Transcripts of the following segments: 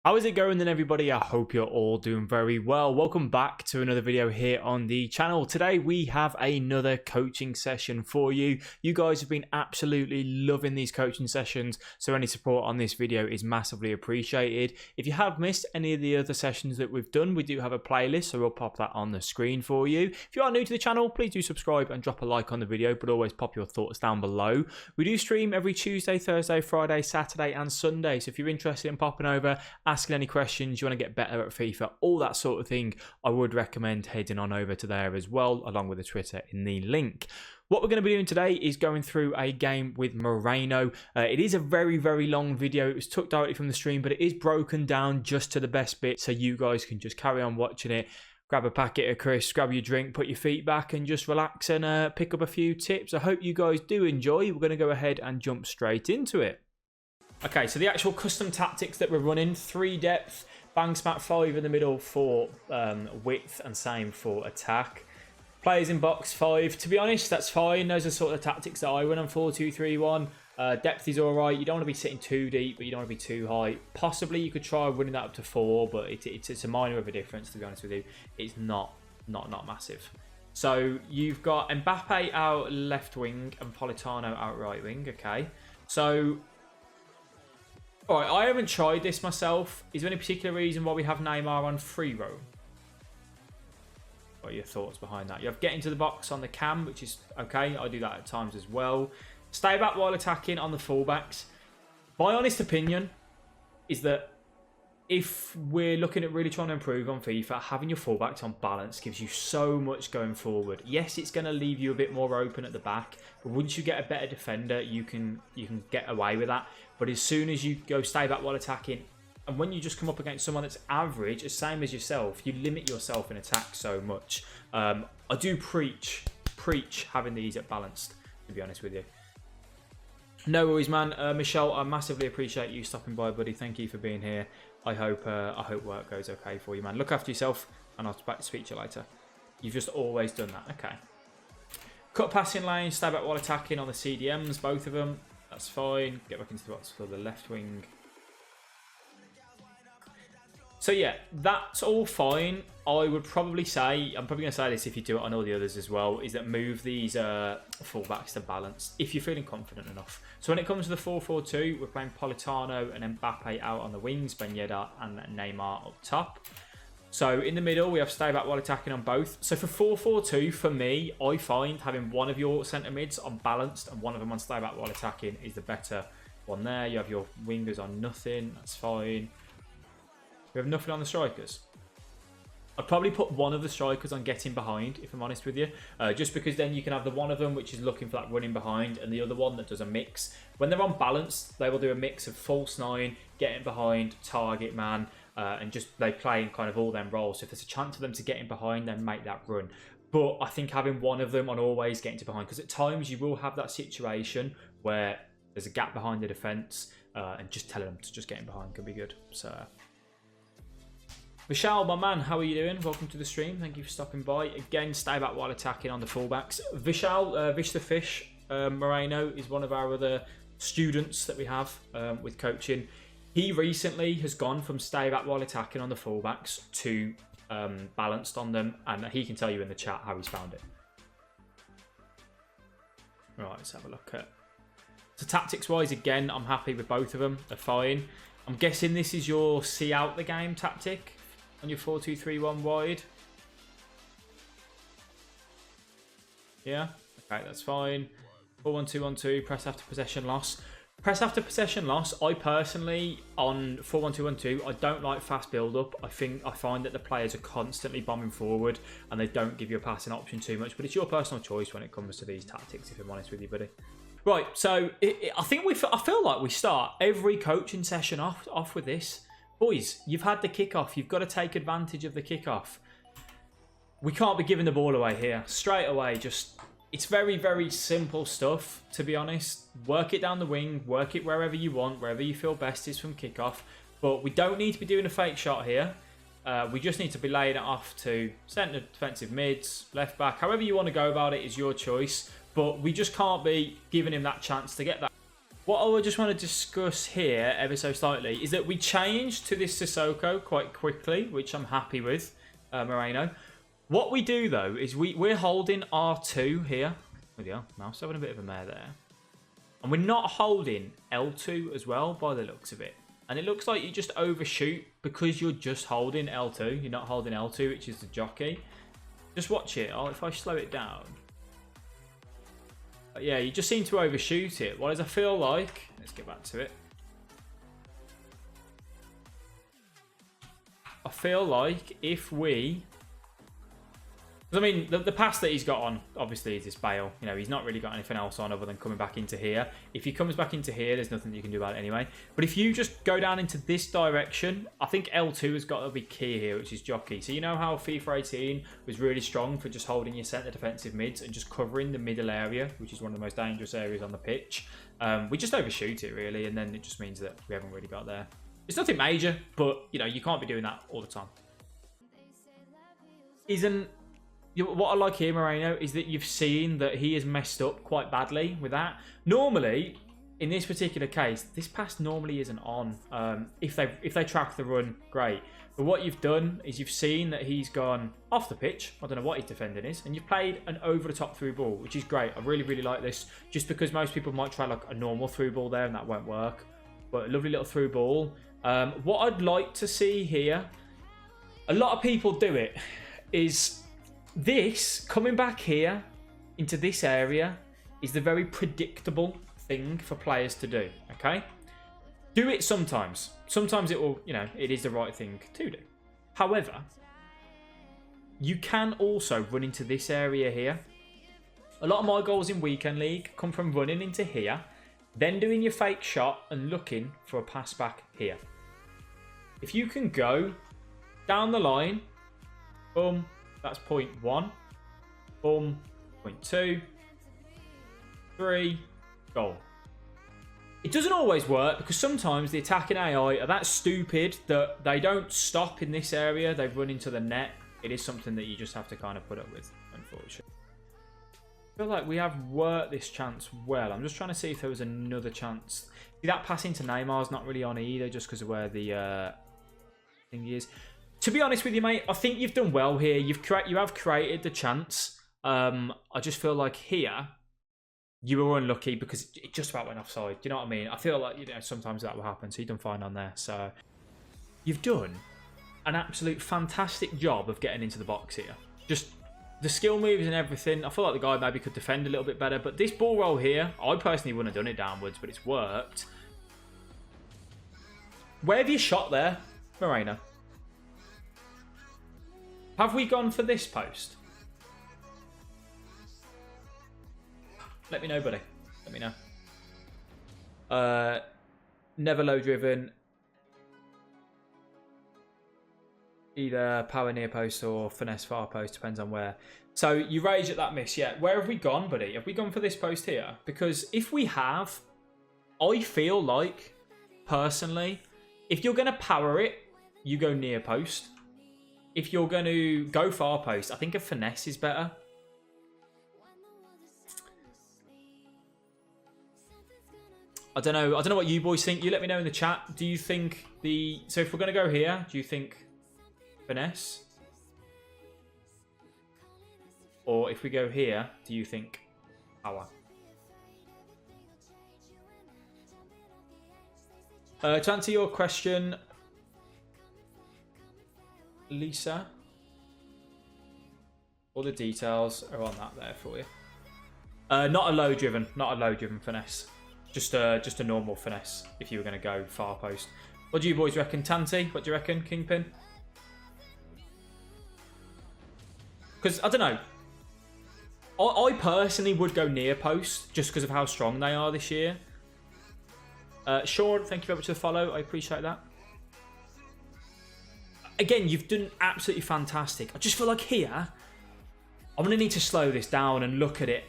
How is it going then, everybody? I hope you're all doing very well. Welcome back to another video here on the channel. Today we have another coaching session for you. You guys have been absolutely loving these coaching sessions, so any support on this video is massively appreciated. If you have missed any of the other sessions that we've done, we do have a playlist, so we'll pop that on the screen for you. If you are new to the channel, please do subscribe and drop a like on the video, but always pop your thoughts down below. We do stream every Tuesday, Thursday, Friday, Saturday and Sunday, so if you're interested in popping over, asking any questions, you want to get better at FIFA, all that sort of thing, I would recommend heading on over to there as well, along with the Twitter in the link. What we're going to be doing today is going through a game with Moreno. It is a very, very long video. It was took directly from the stream, but it is broken down just to the best bit, so you guys can just carry on watching it. Grab a packet of crisps, grab your drink, put your feet back and just relax and pick up a few tips. I hope you guys do enjoy. We're going to go ahead and jump straight into it. Okay, so the actual custom tactics that we're running: 3 depth, bang smack 5 in the middle for width, and same for attack. Players in box 5. To be honest, that's fine. Those are sort of the tactics that I run on 4-2-3-1. Depth is all right. You don't want to be sitting too deep, but you don't want to be too high. Possibly you could try running that up to 4, but it's a minor of a difference, to be honest with you. It's not massive. So you've got Mbappe out left wing and Politano out right wing. Okay, so all right, I haven't tried this myself. Is there any particular reason why we have Neymar on free roam? What are your thoughts behind that? You have get into the box on the cam, which is okay. I do that at times as well. Stay back while attacking on the fullbacks. My honest opinion is that if we're looking at really trying to improve on FIFA, having your fullbacks on balance gives you so much going forward. Yes, it's going to leave you a bit more open at the back, but once you get a better defender, you can get away with that. But as soon as you go stay back while attacking, and when you just come up against someone that's average, the same as yourself, you limit yourself in attack so much. I do preach having these at balanced, to be honest with you. No worries, man. Michelle, I massively appreciate you stopping by, buddy. Thank you for being here. I hope work goes okay for you, man. Look after yourself, and I'll speak to you later. You've just always done that. Okay. Cut passing lane, stay back while attacking on the CDMs, both of them. That's fine. Get back into the box for the left wing. So yeah, that's all fine. I would probably say, I'm probably going to say this if you do it on all the others as well, is that move these fullbacks to balance if you're feeling confident enough. So when it comes to the 4-4-2, we're playing Politano and Mbappe out on the wings, Ben Yedder and Neymar up top. So in the middle, we have stay back while attacking on both. So for 4-4-2, for me, I find having one of your centre mids on balanced and one of them on stay back while attacking is the better one there. You have your wingers on nothing, that's fine. We have nothing on the strikers. I'd probably put one of the strikers on getting behind, if I'm honest with you. Just because then you can have the one of them which is looking for that running behind and the other one that does a mix. When they're on balance, they will do a mix of false 9, getting behind, target man, and just they play in kind of all them roles. So if there's a chance for them to get in behind, then make that run. But I think having one of them on always getting to behind, because at times you will have that situation where there's a gap behind the defence, and just telling them to just get in behind could be good. So Vishal, my man, how are you doing? Welcome to the stream. Thank you for stopping by. Again, stay back while attacking on the fullbacks. Vishal, Vish the Fish, Moreno is one of our other students that we have with coaching. He recently has gone from stay back while attacking on the fullbacks to balanced on them, and he can tell you in the chat how he's found it. Right, let's have a look at. So tactics-wise, again, I'm happy with both of them. They're fine. I'm guessing this is your see out the game tactic on your 4-2-3-1 wide. Yeah, okay, that's fine. 4-1-2-1-2, press after possession loss. Press after possession loss, I personally, on 4-1-2-1-2, I don't like fast build-up. I find that the players are constantly bombing forward and they don't give you a passing option too much, but it's your personal choice when it comes to these tactics, if I'm honest with you, buddy. Right, so I feel like we start every coaching session off with this. Boys, you've had the kickoff. You've got to take advantage of the kickoff. We can't be giving the ball away here. Straight away, it's very, very simple stuff, to be honest. Work it down the wing. Work it wherever you want, wherever you feel best is from kickoff. But we don't need to be doing a fake shot here. We just need to be laying it off to centre defensive mids, left back. However you want to go about it is your choice. But we just can't be giving him that chance to get that What I would just want to discuss here ever so slightly is that we changed to this Sissoko quite quickly, which I'm happy with, Moreno. What we do, though, is we're holding R2 here. Oh, yeah, mouse having a bit of a mare there. And we're not holding L2 as well, by the looks of it. And it looks like you just overshoot because you're just holding L2. You're not holding L2, which is the jockey. Just watch it. If I slow it down. But yeah, you just seem to overshoot it. Whereas I feel like... Let's get back to it. I feel like if we... I mean, the pass that he's got on, obviously, is this bail. You know, he's not really got anything else on other than coming back into here. If he comes back into here, there's nothing you can do about it anyway. But if you just go down into this direction, I think L2 has got to be key here, which is jockey. So you know how FIFA 18 was really strong for just holding your centre defensive mids and just covering the middle area, which is one of the most dangerous areas on the pitch. We just overshoot it, really, and then it just means that we haven't really got there. It's nothing major, but, you know, you can't be doing that all the time. What I like here, Moreno, is that you've seen that he has messed up quite badly with that. Normally, in this particular case, this pass normally isn't on. If they track the run, great. But what you've done is you've seen that he's gone off the pitch. I don't know what his defending is. And you've played an over-the-top through ball, which is great. I really, really like this. Just because most people might try like a normal through ball there and that won't work. But a lovely little through ball. What I'd like to see here, a lot of people do it, is... This, coming back here into this area, is the very predictable thing for players to do, okay? Do it sometimes. Sometimes it will, you know, it is the right thing to do. However, you can also run into this area here. A lot of my goals in Weekend League come from running into here, then doing your fake shot and looking for a pass back here. If you can go down the line, boom, that's point 1. Boom. Point 2. 3. Goal. It doesn't always work because sometimes the attacking AI are that stupid that they don't stop in this area. They run into the net. It is something that you just have to kind of put up with, unfortunately. I feel like we have worked this chance well. I'm just trying to see if there was another chance. See, that pass into Neymar's not really on either just because of where the thing is. To be honest with you, mate, I think you've done well here. You have created the chance. I just feel like here, you were unlucky because it just about went offside. Do you know what I mean? I feel like, you know, sometimes that will happen. So you've done fine on there. So you've done an absolute fantastic job of getting into the box here. Just the skill moves and everything. I feel like the guy maybe could defend a little bit better. But this ball roll here, I personally wouldn't have done it downwards, but it's worked. Where have you shot there, Moreno? Have we gone for this post? Let me know, buddy. Let me know. Never low driven. Either power near post or finesse far post, depends on where. So you rage at that miss, yeah. Where have we gone, buddy? Have we gone for this post here? Because if we have, I feel like, personally, if you're going to power it, you go near post. If you're going to go far post, I think a finesse is better. I don't know what you boys think. You let me know in the chat. Do you think so if we're going to go here, do you think finesse? Or if we go here, do you think power? To answer your question, Lisa, all the details are on that there for you. Not a low driven finesse. Just a normal finesse if you were going to go far post. What do you boys reckon? Tanti, what do you reckon? Kingpin? Because, I don't know. I personally would go near post just because of how strong they are this year. Sean, thank you very much for the follow. I appreciate that. Again, you've done absolutely fantastic. I just feel like here, I'm going to need to slow this down and look at it.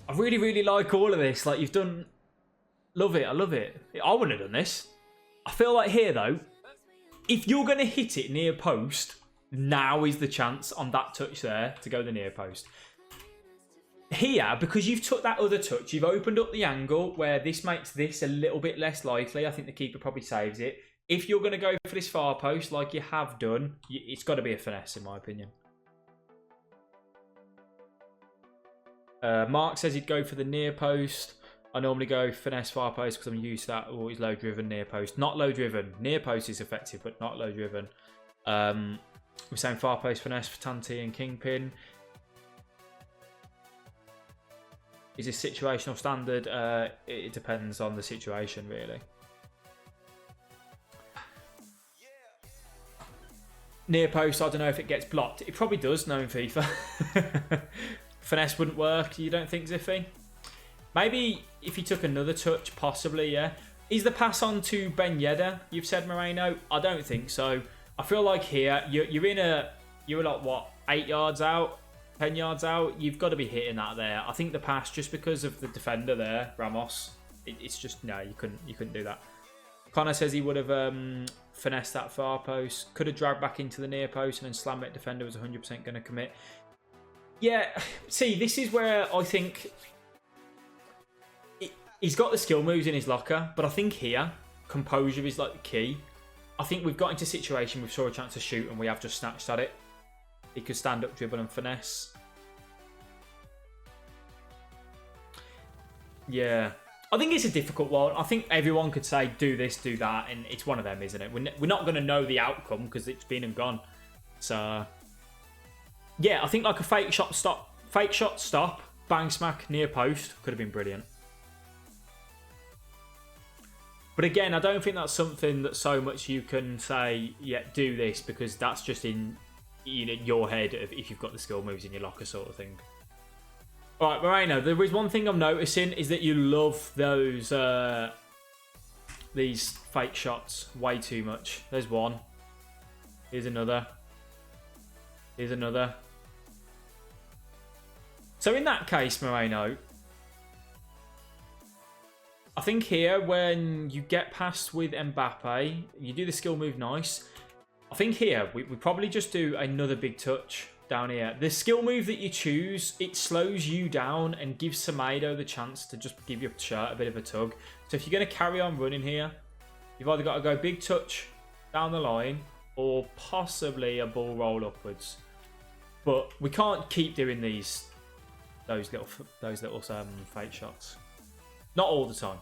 I really, really like all of this. Like, you've done... Love it. I love it. I wouldn't have done this. I feel like here, though, if you're going to hit it near post, Now is the chance on that touch there to go the near post. Here, because you've took that other touch, you've opened up the angle where this makes this a little bit less likely. I think the keeper probably saves it. If you're going to go for this far post like you have done, it's got to be a finesse in my opinion. Mark says he'd go for the near post. I normally go finesse far post because I'm used to that. Always low driven near post. Not low driven. Near post is effective, but not low driven. We're saying far post finesse for Tanti and Kingpin. Is this situational standard? It depends on the situation, really. Near post, I don't know if it gets blocked. It probably does, knowing FIFA. Finesse wouldn't work, you don't think, Ziffy? Maybe if he took another touch, possibly, yeah. Is the pass on to Ben Yedder, you've said, Moreno? I don't think so. I feel like here, you're like, what, 8 yards out? 10 yards out, you've got to be hitting that there. I think the pass, just because of the defender there, Ramos, it's just, no, you couldn't do that. Connor says he would have finessed that far post. Could have dragged back into the near post and then slam it. Defender was 100% going to commit. Yeah, see, this is where I think he's got the skill moves in his locker, but I think here, composure is like the key. I think we've got into a situation we saw a chance to shoot and we have just snatched at it. He could stand up, dribble and finesse. Yeah. I think it's a difficult one. I think everyone could say, do this, do that, and it's one of them, isn't it? We're not going to know the outcome because it's been and gone. So, yeah, I think like a fake shot stop, bang smack, near post could have been brilliant. But again, I don't think that's something that so much you can say, yeah, do this, because that's just in your head of if you've got the skill moves in your locker sort of thing. All right, Moreno, there is one thing I'm noticing is that you love those these fake shots way too much. There's one. Here's another. Here's another. So in that case, Moreno, I think here when you get past with Mbappe, you do the skill move nice. I think here, we probably just do another big touch down here. The skill move that you choose, it slows you down and gives Semedo the chance to just give your shirt a bit of a tug. So if you're going to carry on running here, you've either got to go big touch down the line or possibly a ball roll upwards. But we can't keep doing those little fake shots. Not all the time.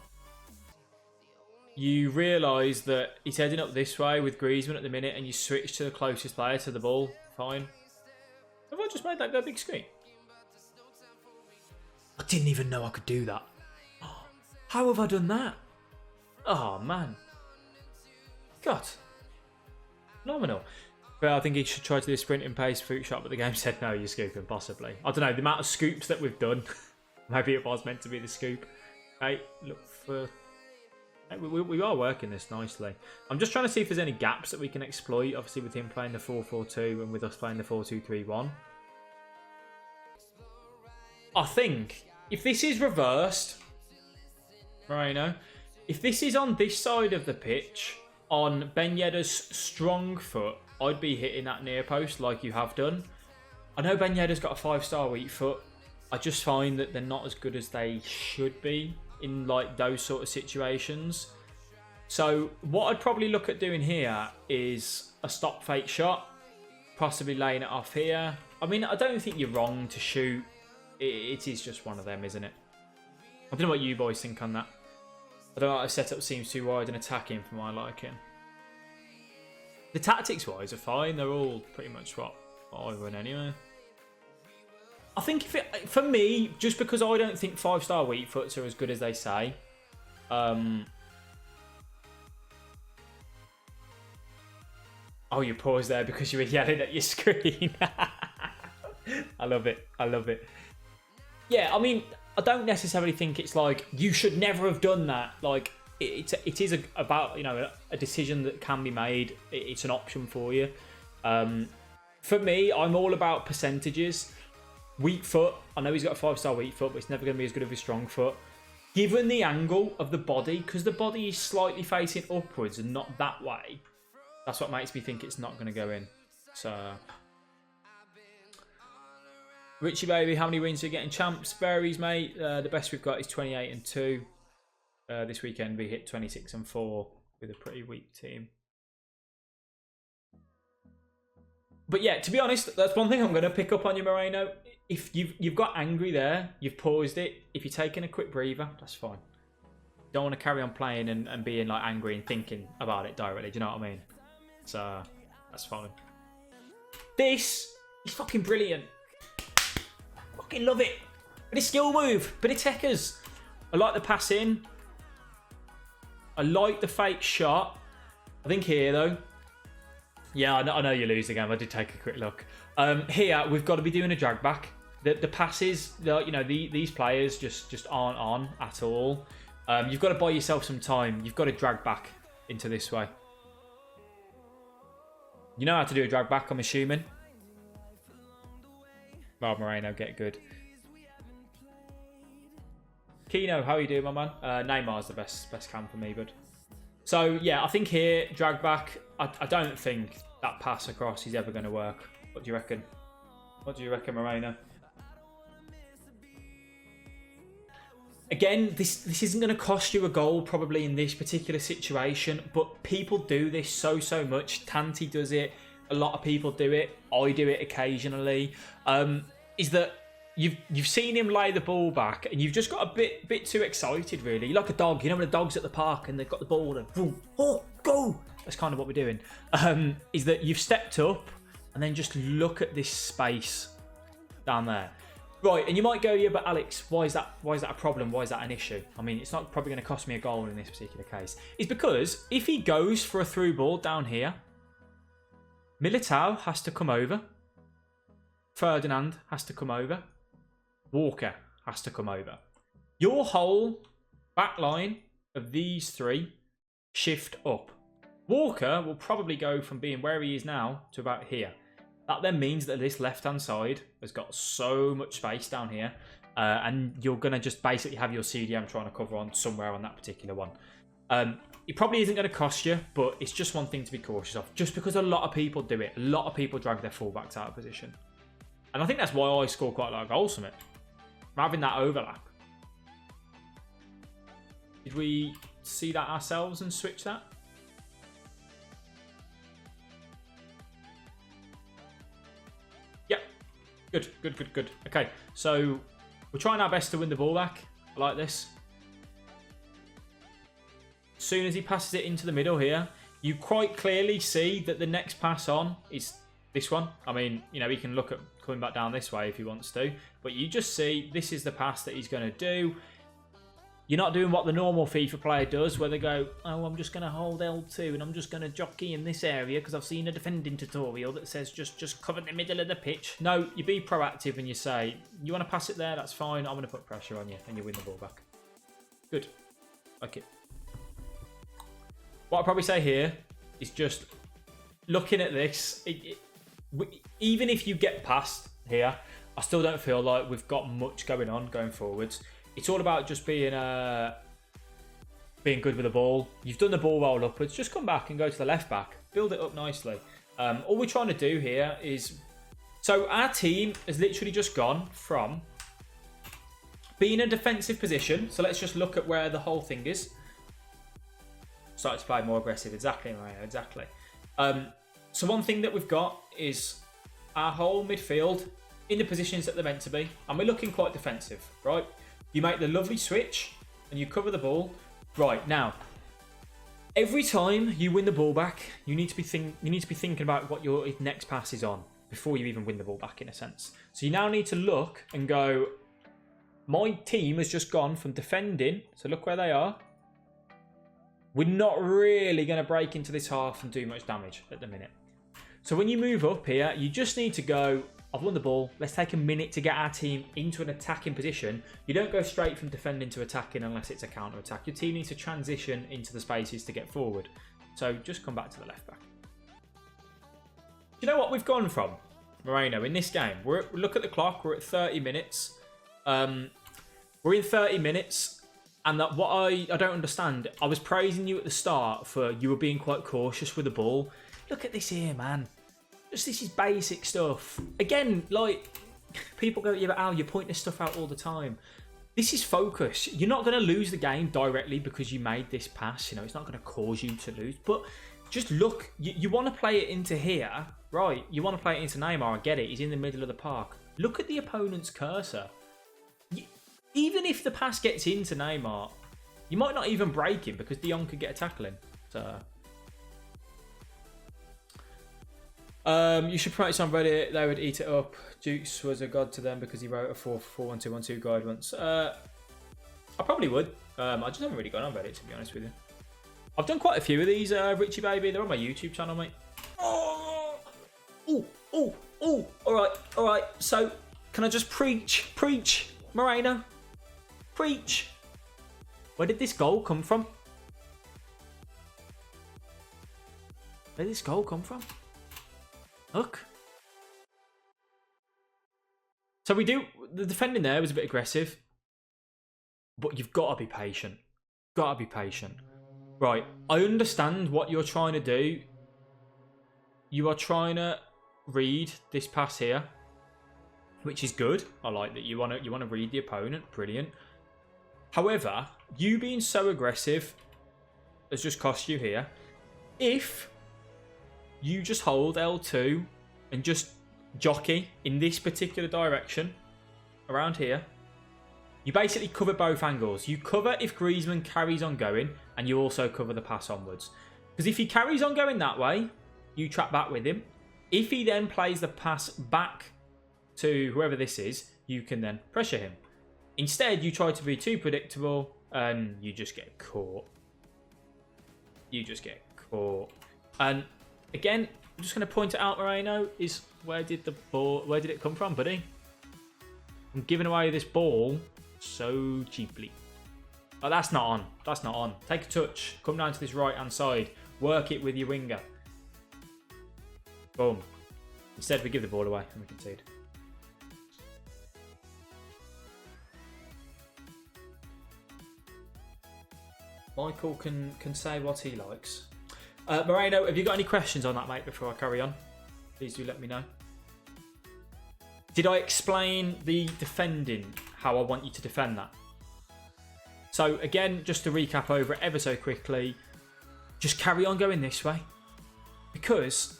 You realise that he's heading up this way with Griezmann at the minute and you switch to the closest player to the ball. Fine. Have I just made that go big screen? I didn't even know I could do that. How have I done that? Oh, man. God. Phenomenal. But I think he should try to do a sprinting pace fruit shot, but the game said no, you're scooping, possibly. I don't know, the amount of scoops that we've done. Maybe it was meant to be the scoop. Hey, look for... We are working this nicely. I'm just trying to see if there's any gaps that we can exploit, obviously with him playing the 4-4-2 and with us playing the 4-2-3-1. I think if this is reversed, Moreno, if this is on this side of the pitch, on Ben Yedder's strong foot, I'd be hitting that near post like you have done. I know Ben Yedder's got a 5-star weak foot. I just find that they're not as good as they should be in like those sort of situations. So what I'd probably look at doing here is a stop fake shot, possibly laying it off here. I mean, I don't think you're wrong to shoot. It is just one of them, isn't it? I don't know what you boys think on that. I don't know, the setup seems too wide and attacking for my liking. The tactics wise are fine. They're all pretty much what I run anyway. I think if it, for me, just because I don't think 5-star weak foots are as good as they say. Oh, you paused there because you were yelling at your screen. I love it. I love it. Yeah, I mean, I don't necessarily think it's like you should never have done that. Like it is about, you know, a decision that can be made. It's an option for you. For me, I'm all about percentages. Weak foot, I know he's got a 5-star weak foot, but it's never going to be as good as his strong foot. Given the angle of the body, because the body is slightly facing upwards and not that way, that's what makes me think it's not going to go in. So, Richie baby, how many wins are you getting? Champs varies, mate. The best we've got is 28-2. This weekend we hit 26-4 with a pretty weak team. But yeah, to be honest, that's one thing I'm going to pick up on you, Moreno. If you've got angry there, you've paused it. If you're taking a quick breather, that's fine. Don't want to carry on playing and being like angry and thinking about it directly. Do you know what I mean? So that's fine. This is fucking brilliant. Fucking love it. Bit of skill move, bit of techers. I like the pass in. I like the fake shot. I think here though. Yeah, I know you lose the game. I did take a quick look. Here we've got to be doing a drag back. The passes, you know, these players just aren't on at all. You've got to buy yourself some time. You've got to drag back into this way. You know how to do a drag back, I'm assuming. Well, Moreno, get good. Keno, how you doing, my man? Neymar's the best cam for me, bud. So, yeah, I think here, drag back. I don't think that pass across is ever going to work. What do you reckon? What do you reckon, Moreno? Again, this isn't going to cost you a goal probably in this particular situation, but people do this so much. Tanti does it. A lot of people do it. I do it occasionally. Is that you've seen him lay the ball back and you've just got a bit too excited, really. You're like a dog. You know when a dog's at the park and they've got the ball and boom, oh, go. That's kind of what we're doing. Is that you've stepped up and then just look at this space down there. Right, and you might go, yeah, but Alex, why is that a problem? Why is that an issue? I mean, it's not probably going to cost me a goal in this particular case. It's because if he goes for a through ball down here, Militao has to come over. Ferdinand has to come over. Walker has to come over. Your whole back line of these three shift up. Walker will probably go from being where he is now to about here. That then means that this left-hand side has got so much space down here. And you're going to just basically have your CDM trying to cover on somewhere on that particular one. It probably isn't going to cost you, but it's just one thing to be cautious of. Just because a lot of people do it. A lot of people drag their fullbacks out of position. And I think that's why I score quite a lot of goals from it. Having that overlap. Did we see that ourselves and switch that? Good. Okay, so we're trying our best to win the ball back. I like this. As soon as he passes it into the middle here, you quite clearly see that the next pass on is this one. I mean, you know, he can look at coming back down this way if he wants to. But you just see this is the pass that he's going to do. You're not doing what the normal FIFA player does, where they go, oh, I'm just going to hold L2 and I'm just going to jockey in this area because I've seen a defending tutorial that says just cover the middle of the pitch. No, you be proactive and you say, you want to pass it there? That's fine. I'm going to put pressure on you and you win the ball back. Good. Like it. What I'd probably say here is just looking at this. Even if you get past here, I still don't feel like we've got much going on going forwards. It's all about just being good with the ball. You've done the ball roll upwards. Just come back and go to the left back. Build it up nicely. All we're trying to do here is... So our team has literally just gone from being in a defensive position. So let's just look at where the whole thing is. Started to play more aggressive. Exactly, Mario. Exactly. So one thing that we've got is our whole midfield in the positions that they're meant to be. And we're looking quite defensive, right? You make the lovely switch and you cover the ball. Right, now, every time you win the ball back, you need to be thinking about what your next pass is on before you even win the ball back, in a sense. So you now need to look and go, my team has just gone from defending, so look where they are. We're not really going to break into this half and do much damage at the minute. So when you move up here, you just need to go, I've won the ball. Let's take a minute to get our team into an attacking position. You don't go straight from defending to attacking unless it's a counter-attack. Your team needs to transition into the spaces to get forward. So just come back to the left back. Do you know what we've gone from, Moreno, in this game? Look at the clock. We're at 30 minutes. We're in 30 minutes. And that what I don't understand, I was praising you at the start for you were being quite cautious with the ball. Look at this here, man. Just this is basic stuff. Again, like, people go, yeah, but Al, you're pointing this stuff out all the time. This is focus. You're not going to lose the game directly because you made this pass. You know, it's not going to cause you to lose. But just look, you want to play it into here, right? You want to play it into Neymar. I get it. He's in the middle of the park. Look at the opponent's cursor. Even if the pass gets into Neymar, you might not even break him because De Jong could get a tackle in. So, you should promote this on Reddit. They would eat it up. Jukes was a god to them because he wrote a 4-4-1-2-1-2 guide once. I probably would. I just haven't really gone on Reddit, to be honest with you. I've done quite a few of these, Richie Baby. They're on my YouTube channel, mate. Oh, all right. So, can I just preach, Moreno? Preach. Where did this goal come from? Where did this goal come from? Look. So the defending there was a bit aggressive. But you've got to be patient. Got to be patient. Right, I understand what you're trying to do. You are trying to read this pass here, which is good. I like that you want to read the opponent. Brilliant. However, you being so aggressive has just cost you here. If you just hold L2 and just jockey in this particular direction around here, you basically cover both angles. You cover if Griezmann carries on going, and you also cover the pass onwards. Because if he carries on going that way, you trap back with him. If he then plays the pass back to whoever this is, you can then pressure him. Instead, you try to be too predictable, and you just get caught. You just get caught. And again, I'm just going to point it out, Moreno, is where did it come from, buddy? I'm giving away this ball so cheaply. Oh, that's not on. That's not on. Take a touch. Come down to this right-hand side. Work it with your winger. Boom. Instead, we give the ball away and we concede. Michael can say what he likes. Moreno, have you got any questions on that, mate, before I carry on? Please do let me know. Did I explain the defending, how I want you to defend that? So again, just to recap over it ever so quickly, just carry on going this way. Because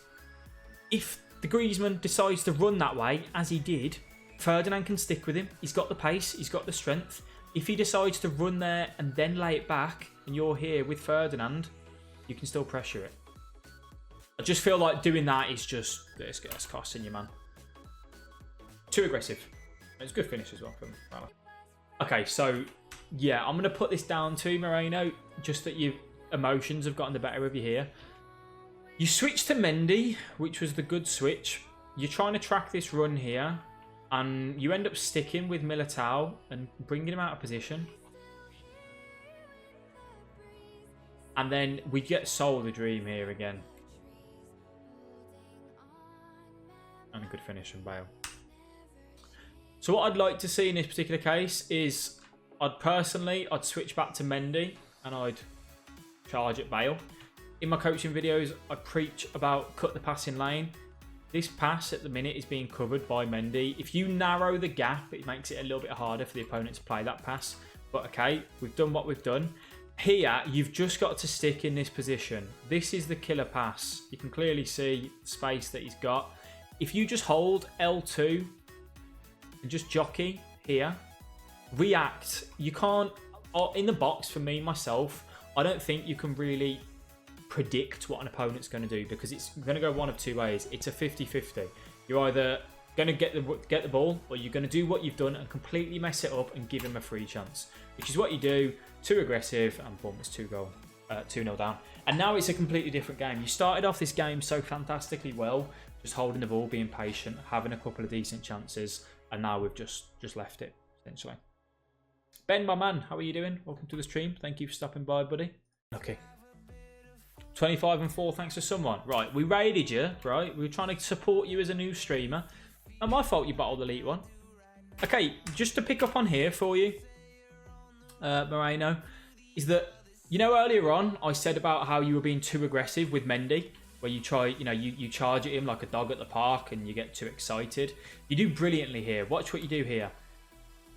if the Griezmann decides to run that way, as he did, Ferdinand can stick with him. He's got the pace, he's got the strength. If he decides to run there and then lay it back, and you're here with Ferdinand, you can still pressure it. I just feel like doing that is just, it's costing you, man. Too aggressive. It's a good finish as well from Rala. Okay, so yeah, I'm going to put this down to Moreno, just that your emotions have gotten the better of you here. You switch to Mendy, which was the good switch. You're trying to track this run here, and you end up sticking with Militao and bringing him out of position. And then we get Soul the Dream here again. And a good finish from Bale. So what I'd like to see in this particular case is I'd switch back to Mendy and I'd charge at Bale. In my coaching videos, I preach about cut the passing lane. This pass at the minute is being covered by Mendy. If you narrow the gap, it makes it a little bit harder for the opponent to play that pass. But okay, we've done what we've done. Here, you've just got to stick in this position. This is the killer pass. You can clearly see the space that he's got. If you just hold L2 and just jockey here, react. You can't, in the box for me, myself, I don't think you can really predict what an opponent's going to do because it's going to go one of two ways. It's a 50-50. You're either going to get the ball or you're going to do what you've done and completely mess it up and give him a free chance, which is what you do. Too aggressive and boom, it's 2-0 down. And now it's a completely different game. You started off this game so fantastically well, just holding the ball, being patient, having a couple of decent chances, and now we've just left it, essentially. Ben, my man, how are you doing? Welcome to the stream. Thank you for stopping by, buddy. Okay. 25-4, thanks to someone. Right, we raided you, right? We were trying to support you as a new streamer. Not my fault you battled Elite 1. Okay, just to pick up on here for you, Moreno, is that, you know, earlier on, I said about how you were being too aggressive with Mendy. where you try, you charge at him like a dog at the park and you get too excited. You do brilliantly here. Watch what you do here.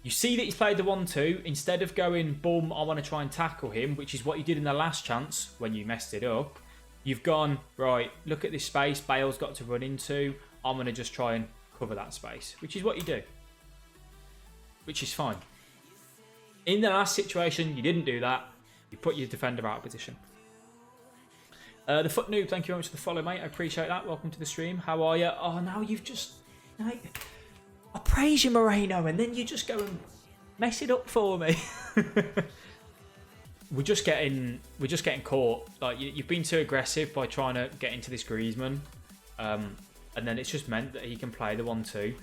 You see that he's played the 1-2. Instead of going, boom, I want to try and tackle him, which is what you did in the last chance when you messed it up. You've gone, right, look at this space Bale's got to run into. I'm going to just try and cover that space, which is what you do. Which is fine. In the last situation, you didn't do that. You put your defender out of position. The Foot Noob, thank you very much for the follow, mate. I appreciate that. Welcome to the stream. How are you? Oh, now you've just... I praise you, Moreno, and then you just go and mess it up for me. We're just getting caught. Like you've been too aggressive by trying to get into this Griezmann, and then it's just meant that he can play the 1-2.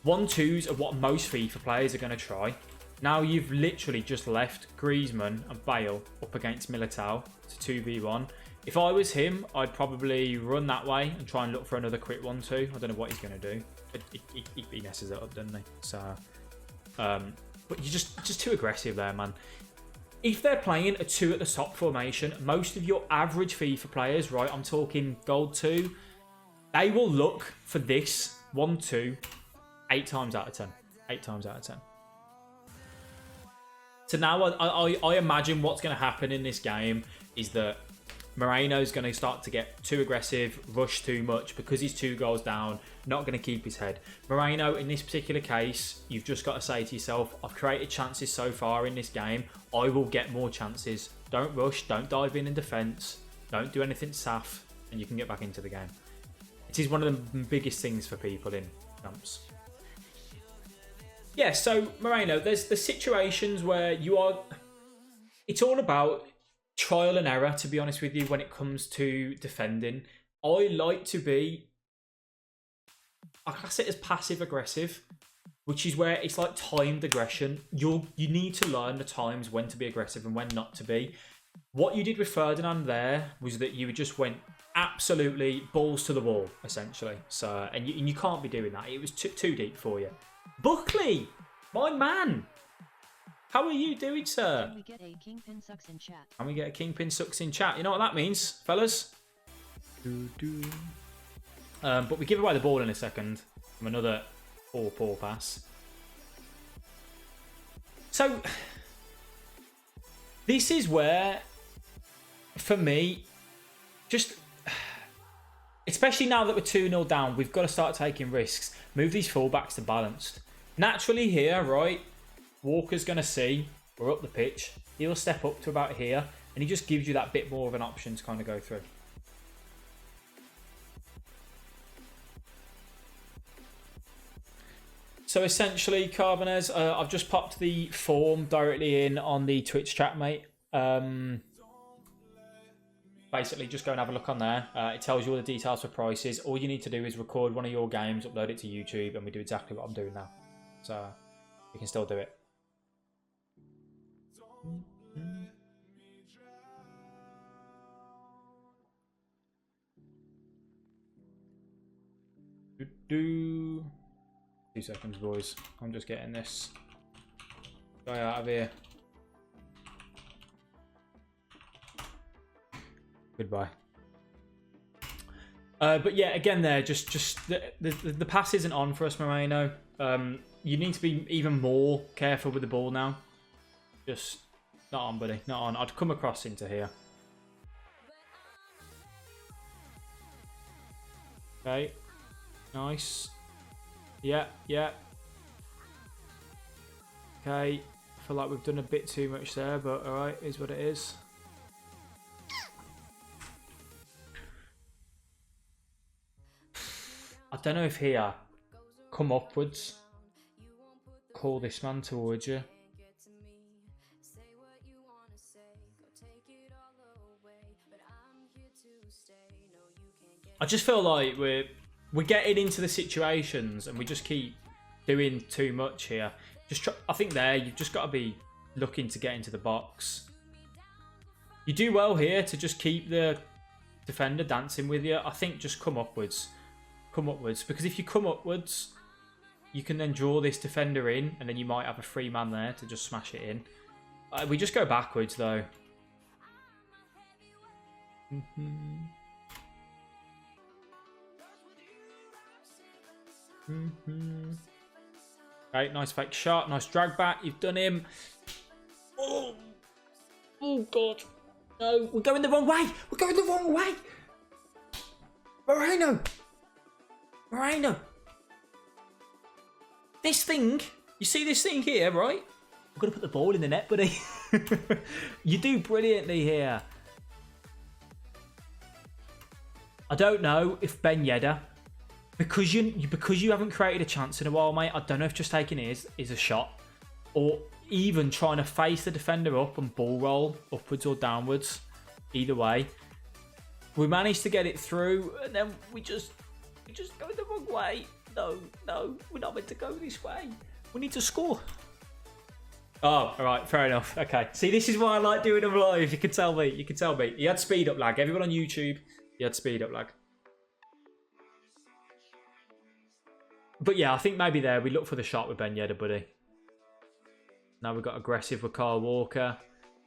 1-2s are what most FIFA players are going to try. Now you've literally just left Griezmann and Bale up against Militao to 2v1. If I was him, I'd probably run that way and try and look for another quick 1-2. I don't know what he's going to do. He messes it up, doesn't he? So, but you're just too aggressive there, man. If they're playing a 2 at the top formation, most of your average FIFA players, right, I'm talking Gold 2, they will look for this 1-2 8 times out of 10. 8 times out of 10. So now I imagine what's going to happen in this game is that Moreno's going to start to get too aggressive, rush too much because he's 2 goals down, not going to keep his head. Moreno, in this particular case, you've just got to say to yourself, I've created chances so far in this game. I will get more chances. Don't rush. Don't dive in defence. Don't do anything saff, and you can get back into the game. It is one of the biggest things for people in camps. Yeah, so Moreno, there's the situations where you are... It's all about trial and error, to be honest with you, when it comes to defending. I like to be... I class it as passive-aggressive, which is where it's like timed aggression. You need to learn the times when to be aggressive and when not to be. What you did with Ferdinand there was that you just went absolutely balls to the wall, essentially. So, and you can't be doing that. It was too deep for you. Buckley, my man. How are you doing, sir? Can we get a Kingpin Sucks in chat? Can we get a Kingpin Sucks in chat? You know what that means, fellas? But we give away the ball in a second from another poor pass. So, this is where, for me, just... Especially now that we're 2-0 down, we've got to start taking risks. Move these fullbacks to balanced. Naturally here, right, Walker's going to see we're up the pitch. He'll step up to about here, and he just gives you that bit more of an option to kind of go through. So essentially, Carbonez, I've just popped the form directly in on the Twitch chat, mate. Basically, just go and have a look on there. It tells you all the details for prices. All you need to do is record one of your games, upload it to YouTube, and we do exactly what I'm doing now. So, you can still do it. Two seconds, boys. I'm just getting this guy out of here. Goodbye. But yeah, again there, just the pass isn't on for us, Moreno. You need to be even more careful with the ball now. Just not on, buddy. Not on. I'd come across into here. Okay. Nice. Yeah. Okay. I feel like we've done a bit too much there, but alright, is what it is. I don't know if here, come upwards, call this man towards you. I just feel like we're getting into the situations and we just keep doing too much here. I think there, you've just got to be looking to get into the box. You do well here to just keep the defender dancing with you. I think just come upwards. Come upwards, because if you come upwards, you can then draw this defender in, and then you might have a free man there to just smash it in. We just go backwards though. Okay, nice fake shot. Nice drag back. You've done him. Oh, oh God. No, we're going the wrong way. We're going the wrong way. Moreno. This thing, you see this thing here, right? I'm going to put the ball in the net, buddy. You do brilliantly here. I don't know if Ben Yedder, because you haven't created a chance in a while, mate, I don't know if just taking it is a shot, or even trying to face the defender up and ball roll upwards or downwards. Either way, we managed to get it through, and then we just go the wrong way. No, we're not meant to go this way. We need to score. Oh, all right, fair enough. Okay, see, this is why I like doing them live. You can tell me. He had speed up lag. Everyone on YouTube, he had speed up lag. But yeah, I think maybe there we look for the shot with Ben Yedder, buddy. Now we've got aggressive with Kyle Walker.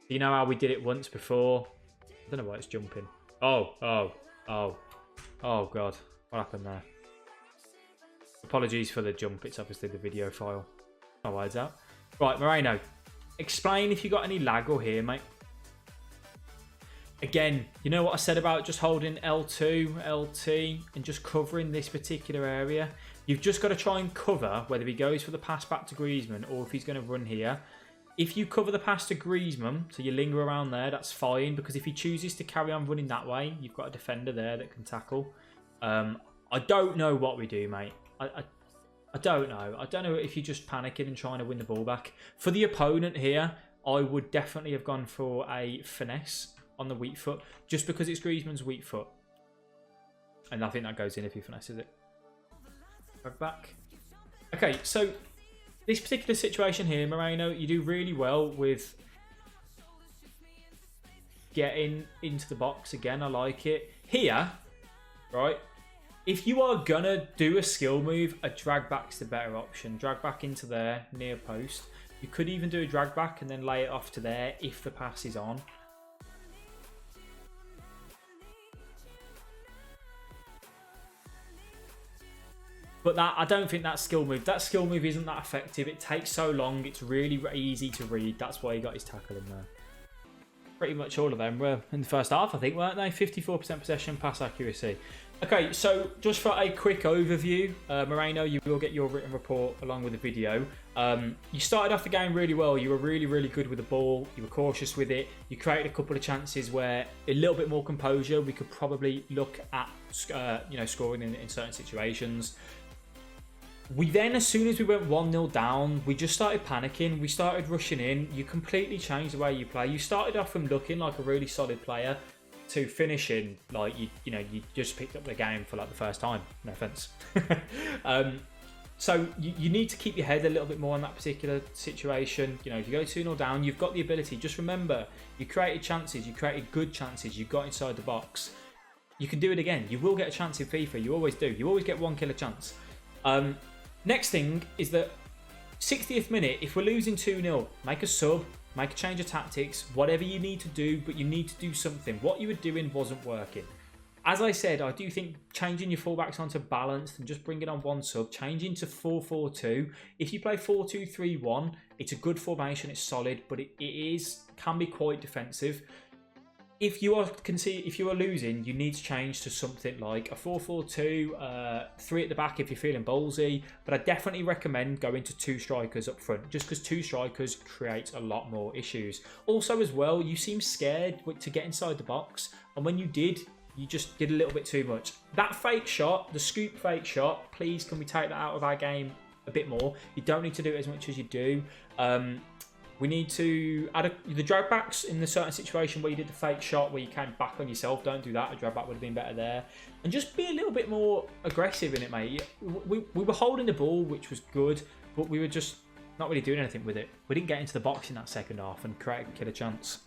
You know how we did it once before? I don't know why it's jumping. Oh God, what happened there? Apologies for the jump. It's obviously the video file. Oh, why is that? Right, Moreno, explain if you got any lag or here, mate. Again, you know what I said about just holding L2, LT, and just covering this particular area? You've just got to try and cover whether he goes for the pass back to Griezmann or if he's going to run here. If you cover the pass to Griezmann, so you linger around there, that's fine. Because if he chooses to carry on running that way, you've got a defender there that can tackle. I don't know what we do, mate. I don't know. I don't know if you're just panicking and trying to win the ball back. For the opponent here, I would definitely have gone for a finesse on the weak foot, just because it's Griezmann's weak foot. And I think that goes in if he finesses it. Back. Okay, so this particular situation here, Moreno, you do really well with getting into the box again. I like it. Here, right, if you are going to do a skill move, a drag back's the better option. Drag back into there, near post. You could even do a drag back and then lay it off to there if the pass is on. But I don't think that skill move isn't that effective. It takes so long. It's really easy to read. That's why he got his tackle in there. Pretty much all of them were in the first half, I think, weren't they? 54% possession, pass accuracy. Okay, so just for a quick overview, Moreno, you will get your written report along with the video. You started off the game really well. You were really good with the ball. You were cautious with it. You created a couple of chances where a little bit more composure. We could probably look at scoring in certain situations. We then, as soon as we went 1-0 down, we just started panicking. We started rushing in. You completely changed the way you play. You started off from looking like a really solid player to finishing like you just picked up the game for like the first time. No offense. So you need to keep your head a little bit more on that particular situation. You know, if you go 2-0 down, you've got the ability. Just remember, you created chances. You created good chances. You got inside the box. You can do it again. You will get a chance in FIFA. You always do. You always get one killer chance. Next thing is that 60th minute, if we're losing 2-0, make a sub, make a change of tactics, whatever you need to do, but you need to do something. What you were doing wasn't working. As I said, I do think changing your fullbacks onto balanced and just bringing on one sub, changing to 4-4-2. If you play 4-2-3-1, it's a good formation, it's solid, but it can be quite defensive. If you are losing, you need to change to something like a 4-4-2, 3 at the back if you're feeling ballsy. But I definitely recommend going to 2 strikers up front, just because 2 strikers create a lot more issues. Also, as well, you seem scared to get inside the box, and when you did, you just did a little bit too much. That fake shot, the scoop fake shot, please can we take that out of our game a bit more? You don't need to do it as much as you do. We need to add the drag backs in the certain situation where you did the fake shot where you came back on yourself. Don't do that. A drag back would have been better there. And just be a little bit more aggressive in it, mate. We were holding the ball, which was good, but we were just not really doing anything with it. We didn't get into the box in that second half and create a killer chance.